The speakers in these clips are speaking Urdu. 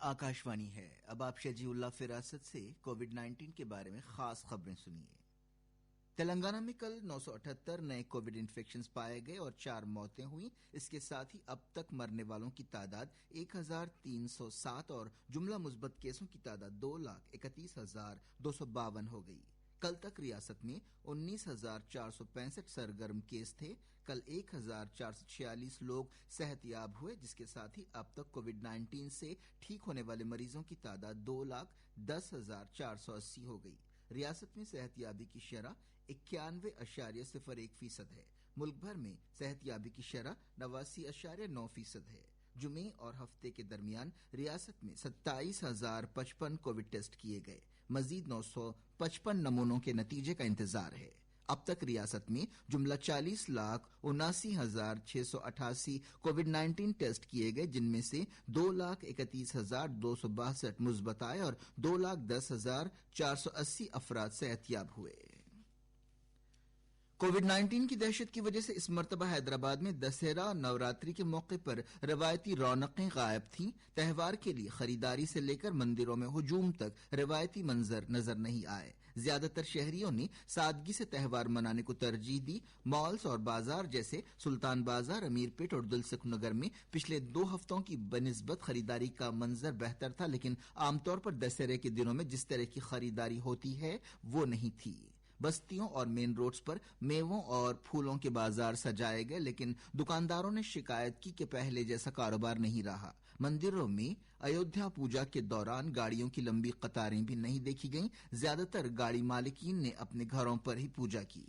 آکاشوانی ہے۔ اب آپ شجیع اللہ فراست سے کووڈ-19 کے بارے میں خاص خبریں سنیے۔ تلنگانہ میں کل 978 نئے کووڈ انفیکشنز پائے گئے اور 4 موتیں ہوئیں۔ اس کے ساتھ ہی اب تک مرنے والوں کی تعداد 1307 اور جملہ مثبت کیسوں کی تعداد 2,31,252 ہو گئی۔ کل تک ریاست میں 19,465 سرگرم کیس تھے۔ کل 1,446 لوگ صحت یاب ہوئے، جس کے ساتھ ہی اب تک کووڈ-19 سے ٹھیک ہونے والے مریضوں کی تعداد 2,10,480 ہو گئی۔ ریاست میں صحت یابی کی شرح 91.01% ہے۔ ملک بھر میں صحت یابی کی شرح 89.9% ہے۔ جمعے اور ہفتے کے درمیان ریاست میں 27,055 کووڈ ٹیسٹ کیے گئے۔ مزید 955 نمونوں کے نتیجے کا انتظار ہے۔ اب تک ریاست میں جملہ 40,79,688 کووڈ-19 ٹیسٹ کیے گئے، جن میں سے 2,31,262 مثبت آئے اور 2,10,480 افراد صحت یاب ہوئے۔ کووڈ-19 کی دہشت کی وجہ سے اس مرتبہ حیدرآباد میں دسہرہ نوراتری کے موقع پر روایتی رونقیں غائب تھیں۔ تہوار کے لیے خریداری سے لے کر مندروں میں ہجوم تک روایتی منظر نظر نہیں آئے۔ زیادہ تر شہریوں نے سادگی سے تہوار منانے کو ترجیح دی۔ مالز اور بازار جیسے سلطان بازار، امیر پیٹ اور دلسکھ نگر میں پچھلے 2 ہفتوں کی بنسبت خریداری کا منظر بہتر تھا، لیکن عام طور پر دسہرے کے دنوں میں جس طرح کی خریداری ہوتی ہے وہ نہیں تھی۔ بستیوں اور مین روڈز پر میووں اور پھولوں کے بازار سجائے گئے، لیکن دکانداروں نے شکایت کی کہ پہلے جیسا کاروبار نہیں رہا۔ مندروں میں ایودھیا پوجا کے دوران گاڑیوں کی لمبی قطاریں بھی نہیں دیکھی گئیں۔ زیادہ تر گاڑی مالکین نے اپنے گھروں پر ہی پوجا کی۔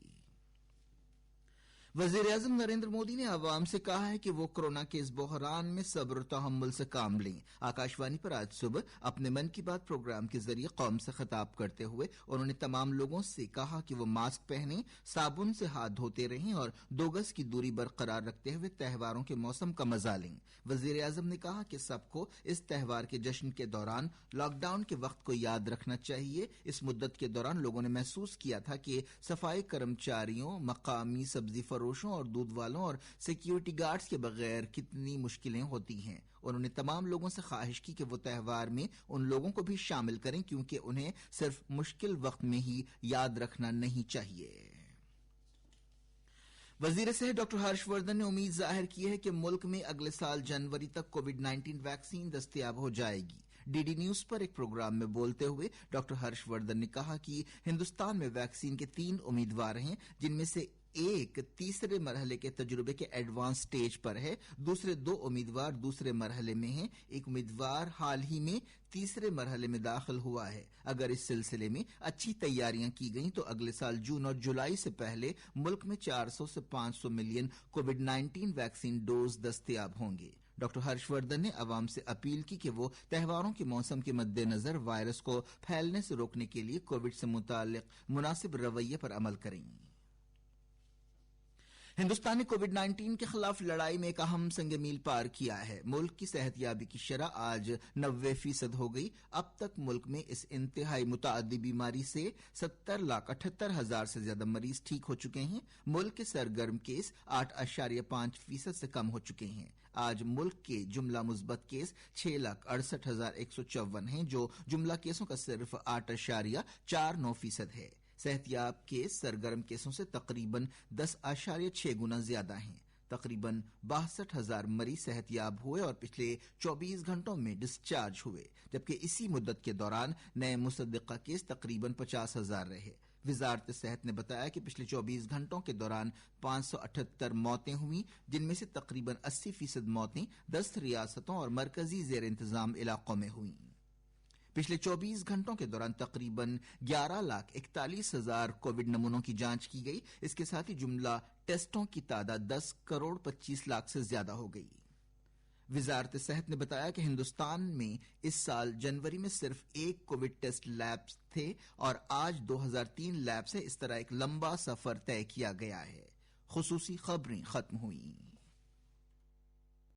وزیر اعظم نریندر مودی نے عوام سے کہا ہے کہ وہ کورونا کے اس بحران میں صبر و تحمل سے کام لیں۔ آکاشوانی پر آج صبح اپنے من کی بات پروگرام کے ذریعے قوم سے خطاب کرتے ہوئے انہوں نے تمام لوگوں سے کہا کہ وہ ماسک پہنیں، صابن سے ہاتھ دھوتے رہیں اور 2 گز کی دوری برقرار رکھتے ہوئے تہواروں کے موسم کا مزہ لیں۔ وزیر اعظم نے کہا کہ سب کو اس تہوار کے جشن کے دوران لاک ڈاؤن کے وقت کو یاد رکھنا چاہیے۔ اس مدت کے دوران لوگوں نے محسوس کیا تھا کہ صفائی کرمچاریوں، مقامی سبزی فروشوں اور دودھ والوں اور سیکیورٹی گارڈز کے بغیر کتنی مشکلیں ہوتی ہیں۔ انہوں نے تمام لوگوں سے خواہش کی کہ وہ تہوار میں ان لوگوں کو بھی شامل کریں، کیونکہ انہیں صرف مشکل وقت میں ہی یاد رکھنا نہیں چاہیے۔ وزیر صحت ڈاکٹر ہرش وردھن نے امید ظاہر کی ہے کہ ملک میں اگلے سال جنوری تک کووڈ-19 ویکسین دستیاب ہو جائے گی۔ ڈی ڈی نیوز پر ایک پروگرام میں بولتے ہوئے ڈاکٹر ہرش وردھن نے کہا کہ ہندوستان میں ویکسین کے 3 امیدوار ہیں، جن میں سے ایک تیسرے مرحلے کے تجربے کے ایڈوانس سٹیج پر ہے، دوسرے 2 امیدوار دوسرے مرحلے میں ہیں، ایک امیدوار حال ہی میں تیسرے مرحلے میں داخل ہوا ہے۔ اگر اس سلسلے میں اچھی تیاریاں کی گئیں تو اگلے سال جون اور جولائی سے پہلے ملک میں 400 سے 500 ملین کووڈ-19 ویکسین ڈوز دستیاب ہوں گے۔ ڈاکٹر ہرش وردھن نے عوام سے اپیل کی کہ وہ تہواروں کے موسم کے مد نظر وائرس کو پھیلنے سے روکنے کے لیے کووڈ سے متعلق مناسب رویے پر عمل کریں۔ ہندوستان نے کووڈ-19 کے خلاف لڑائی میں ایک اہم سنگ میل پار کیا ہے۔ ملک کی صحت یابی کی شرح آج 90% ہو گئی۔ اب تک ملک میں اس انتہائی متعدی بیماری سے 70,78,000 سے زیادہ مریض ٹھیک ہو چکے ہیں۔ ملک کے سرگرم کیس 8.5% سے کم ہو چکے ہیں۔ آج ملک کے جملہ مثبت کیس 6,68,154 ہیں، جو جملہ کیسوں کا صرف 8.49% ہے۔ صحت یاب کیس سرگرم کیسوں سے تقریباً 10.6 گنا زیادہ ہیں۔ تقریباً 62,000 مریض صحت یاب ہوئے اور پچھلے 24 گھنٹوں میں ڈسچارج ہوئے، جبکہ اسی مدت کے دوران نئے مصدقہ کیس تقریباً 50,000 رہے۔ وزارت صحت نے بتایا کہ پچھلے 24 گھنٹوں کے دوران 578 موتیں ہوئیں، جن میں سے تقریباً 80% موتیں 10 ریاستوں اور مرکزی زیر انتظام علاقوں میں ہوئیں۔ پچھلے 24 گھنٹوں کے دوران تقریباً 11,41,000 کووڈ نمونوں کی جانچ کی گئی۔ اس کے ساتھ ہی جملہ ٹیسٹوں کی تعداد 10,25,00,000 سے زیادہ ہو گئی۔ وزارت صحت نے بتایا کہ ہندوستان میں اس سال جنوری میں صرف 1 کووڈ ٹیسٹ لیب تھے اور آج 2003 لیب سے اس طرح ایک لمبا سفر طے کیا گیا ہے۔ خصوصی خبریں ختم ہوئیں۔